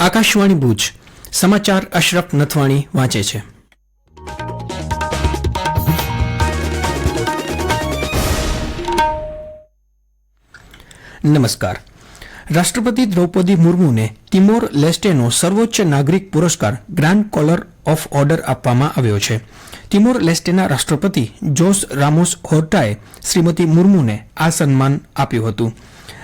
આકાશવાણી ભુજ સમાચાર અશરફ નથવાણી વાંચે છે। નમસ્કાર। રાષ્ટ્રપતિ દ્રૌપદી મુર્મુને તિમોર લેસ્ટેનો સર્વોચ્ચ નાગરિક પુરસ્કાર ગ્રાન્ડ કોલર ઓફ ઓર્ડર આપવામાં આવ્યો છે। તિમોર લેસ્ટેના રાષ્ટ્રપતિ જોસ રામોસ હોર્ટાએ શ્રીમતી મુર્મુને આ સન્માન આપ્યું હતું।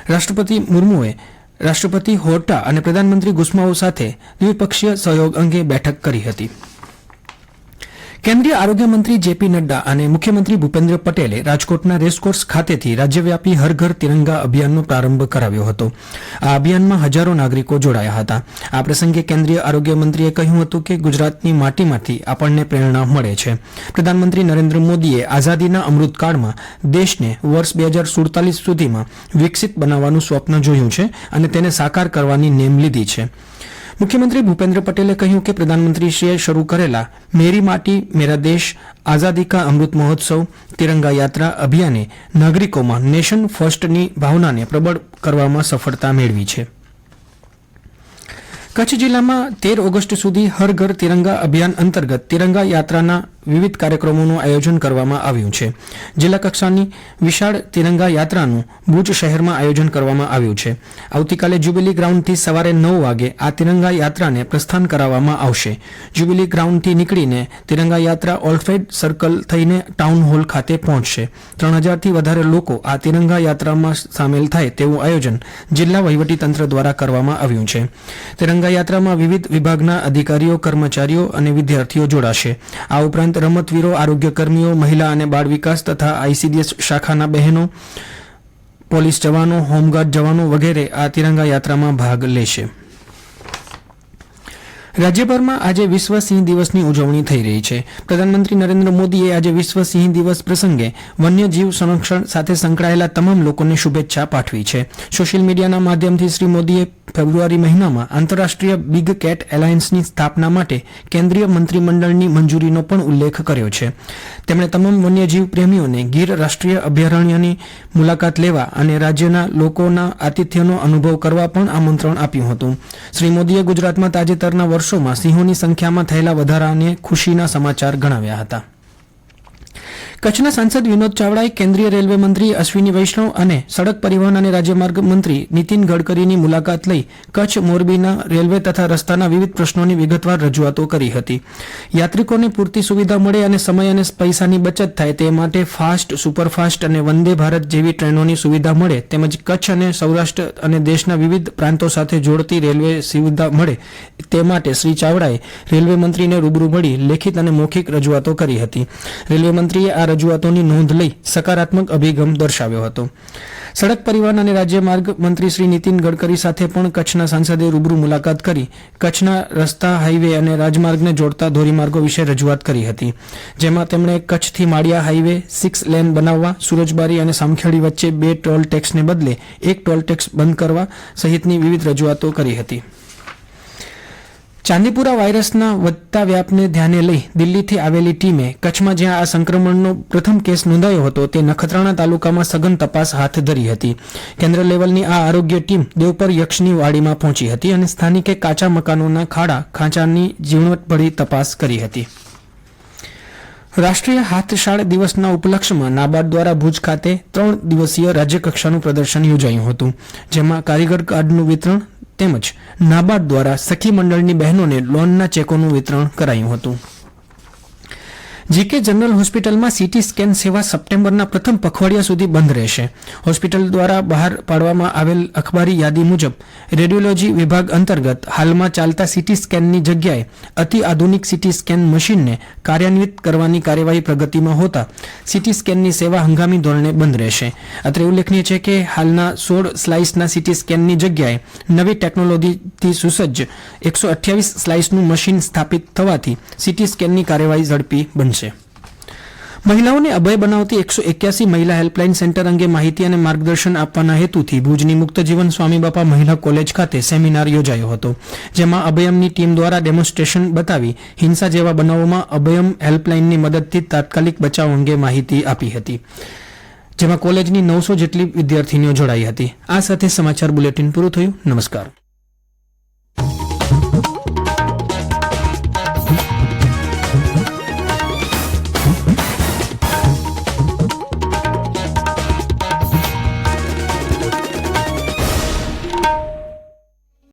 રાષ્ટ્રપતિ મુર્મુએ રાષ્ટ્રપતિ હોર્ટા અને પ્રધાનમંત્રી ગુસ્માઓ સાથે દ્વિપક્ષીય સહયોગ અંગે બેઠક કરી હતી। કેન્દ્રીય આરોગ્ય મંત્રી જેપી નડ્ડા અને મુખ્યમંત્રી ભૂપેન્દ્ર પટેલે રાજકોટના રેસકોર્સ ખાતેથી રાજ્યવ્યાપી હર ઘર તિરંગા અભિયાનનો પ્રારંભ કરાવ્યો હતો। આ અભિયાનમાં હજારો નાગરિકો જોડાયા હતા। આ પ્રસંગે કેન્દ્રીય આરોગ્ય મંત્રીએ કહ્યું હતું કે ગુજરાતની માટીમાંથી આપણને પ્રેરણા મળે છે। પ્રધાનમંત્રી નરેન્દ્ર મોદીએ આઝાદીના અમૃતકાળમાં દેશને વર્ષ 2047 સુધીમાં વિકસિત બનાવવાનું સ્વપ્ન જોયું છે અને તેને સાકાર કરવાની નેમ લીધી છે। મુખ્યમંત્રી ભૂપેન્દ્ર પટેલે કહ્યું કે પ્રધાનમંત્રીશ્રીએ શરૂ કરેલા મેરી માટી મેરા દેશ આઝાદી કા અમૃત મહોત્સવ તિરંગા યાત્રા અભિયાને નાગરિકોમાં નેશન ફર્સ્ટની ભાવનાને પ્રબળ કરવામાં સફળતા મેળવી છે। કચ્છ જિલ્લામાં 13 ઓગસ્ટ સુધી હર ઘર તિરંગા અભિયાન અંતર્ગત તિરંગા યાત્રાના વિવિધ કાર્યક્રમોનું આયોજન કરવામાં આવ્યું છે। જિલ્લા કક્ષાની વિશાળ તિરંગા યાત્રાનું ભુજ શહેરમાં આયોજન કરવામાં આવ્યું છે। આવતીકાલે જ્યુબિલી ગ્રાઉન્ડથી સવારે 9 વાગે આ તિરંગા યાત્રાને પ્રસ્થાન કરાવવામાં આવશે। જ્યુબિલી ગ્રાઉન્ડથી નીકળીને તિરંગા યાત્રા ઓલ્ફેડ સર્કલ થઈને ટાઉન હોલ ખાતે પહોંચશે। 3000થી વધારે લોકો આ તિરંગા યાત્રામાં સામેલ થાય તેવું આયોજન જિલ્લા વહીવટીતંત્ર દ્વારા કરવામાં આવ્યું છે। તિરંગા યાત્રામાં વિવિધ વિભાગના અધિકારીઓ કર્મચારીઓ અને વિદ્યાર્થીઓ જોડાશે। આ ઉપરાંત રમતવીરો આરોગ્ય કર્મીઓ મહિલા અને બાળ વિકાસ તથા આઈસીડીએસ શાખાના બહેનો પોલીસ જવાનો હોમગાર્ડ જવાનો વગેરે આ તિરંગા યાત્રામાં ભાગ લેશે। રાજ્યભરમાં આજે વિશ્વ સિંહ દિવસની ઉજવણી થઈ રહી છે। પ્રધાનમંત્રી નરેન્દ્ર મોદીએ આજે વિશ્વ સિંહ દિવસ પ્રસંગે વન્યજીવ સંરક્ષણ સાથે સંકળાયેલા તમામ લોકોને શુભેચ્છા પાઠવી છે। સોશિયલ મીડિયાના માધ્યમથી શ્રી મોદીએ ફેબ્રુઆરી મહિનામાં આંતરરાષ્ટ્રીય બિગ કેટ એલાયન્સની સ્થાપના માટે કેન્દ્રીય મંત્રીમંડળની મંજૂરીનો પણ ઉલ્લેખ કર્યો છે। તેમણે તમામ વન્યજીવ પ્રેમીઓને ગીર રાષ્ટ્રીય અભયારણ્યની મુલાકાત લેવા અને રાજ્યના લોકોના આતિથ્યનો અનુભવ કરવા પણ આમંત્રણ આપ્યું હતું। શ્રી મોદીએ ગુજરાતમાં તાજેતરના વર્ષોમાં સિંહોની સંખ્યામાં થયેલા વધારાને ખુશીના સમાચાર ગણાવ્યા હતા। કચ્છના સાંસદ વિનોદ ચાવડાએ કેન્દ્રીય રેલવે મંત્રી અશ્વિની વૈષ્ણવ અને સડક પરિવહન અને રાજ્યમાર્ગ મંત્રી નીતિન ગડકરીની મુલાકાત લઈ કચ્છ મોરબીના રેલવે તથા રસ્તાના વિવિધ પ્રશ્નોની વિગતવાર રજૂઆતો કરી હતી। યાત્રિકોને પૂરતી સુવિધા મળે અને સમય અને પૈસાની બચત થાય તે માટે ફાસ્ટ સુપરફાસ્ટ અને વંદે ભારત જેવી ટ્રેનોની સુવિધા મળે તેમજ કચ્છ અને સૌરાષ્ટ્ર અને દેશના વિવિધ પ્રાંતો સાથે જોડતી રેલવે સુવિધા મળે તે માટે શ્રી ચાવડાએ રેલવે મંત્રીને રૂબરૂ મળી લેખિત અને મૌખિક રજૂઆતો કરી હતી। રેલવે મંત્રીએ આ રજૂઆતોની નોંધ લઈ સકારાત્મક અભિગમ દર્શાવ્યો હતો। સડક પરિવહન અને રાજ્યમાર્ગ મંત્રી શ્રી નીતિન ગડકરી સાથે પણ કચ્છના સાંસદે રૂબરૂ મુલાકાત કરી કચ્છના રસ્તા હાઈવે અને રાજમાર્ગને જોડતા ધોરીમાર્ગો વિશે રજૂઆત કરી હતી, જેમાં તેમણે કચ્છથી માળિયા હાઈવે 6 લેન બનાવવા, સુરજબારી અને સામખેડી વચ્ચે 2 ટોલ ટેક્સને બદલે 1 ટોલ ટેક્સ બંધ કરવા સહિતની વિવિધ રજૂઆતો કરી હતી। ચાંદીપુરા વાયરસના વધતા વ્યાપને ધ્યાને લઈ દિલ્હીથી આવેલી ટીમે કચ્છમાં જ્યાં આ સંક્રમણનો પ્રથમ કેસ નોંધાયો હતો તે નખત્રાણા તાલુકામાં સઘન તપાસ હાથ ધરી હતી। કેન્દ્ર લેવલની આ આરોગ્ય ટીમ દેવપર યક્ષની વાડીમાં પહોંચી હતી અને સ્થાનિકે કાચા મકાનોના ખાંચાની ઝીણવટભરી તપાસ કરી હતી। રાષ્ટ્રીય હાથશાળ દિવસના ઉપલક્ષમાં નાબાર્ડ દ્વારા ભુજ ખાતે 3 દિવસીય રાજ્યકક્ષાનું પ્રદર્શન યોજાયું હતું, જેમાં કારીગર કાર્ડનું વિતરણ તેમજ નાબાર્ડ દ્વારા સખી મંડળની બહેનોને લોનના ચેકોનું વિતરણ કરાયું હતું। જીકે જનરલ હોસ્પિટલમાં સીટી સ્કેન સેવા સપ્ટેમ્બરના પ્રથમ પખવાડિયા સુધી બંધ રહેશે। હોસ્પિટલ દ્વારા બહાર પાડવામાં આવેલ અખબારી યાદી મુજબ રેડિયોલોજી વિભાગ અંતર્ગત હાલમાં ચાલતા સીટી સ્કેનની જગ્યાએ અતિ આધુનિક સીટી સ્કેન મશીનને કાર્યાન્વિત કરવાની કાર્યવાહી પ્રગતિમાં હોતા સીટી સ્કેનની સેવા હંગામી ધોરણે બંધ રહેશે। અત્રે ઉલ્લેખનીય છે કે હાલના 16 સ્લાઇસના સીટી સ્કેનની જગ્યાએ નવી ટેકનોલોજીથી સુસજ્જ 128 સ્લાઇસનું મશીન સ્થાપિત થવાથી સીટી સ્કેનની કાર્યવાહી ઝડપી બનશે। મહિલાઓને અભય બનાવતી 181 મહિલા હેલ્પલાઇન સેન્ટર અંગે માહિતી અને માર્ગદર્શન આપવાના હેતુથી ભુજની મુક્તજીવન સ્વામીબાપા મહિલા કોલેજ ખાતે સેમિનાર યોજાયો હતો, જેમાં અભયમની ટીમ દ્વારા ડેમોન્સ્ટ્રેશન બતાવી હિંસા જેવા બનાવોમાં અભયમ હેલ્પલાઇનની મદદથી તાત્કાલિક બચાવ અંગે માહિતી આપી હતી, જેમાં કોલેજની 900 જેટલી વિદ્યાર્થીનીઓ જોડાઈ હતી। આ સાથે સમાચાર બુલેટિન પૂરું થયું। નમસ્કાર।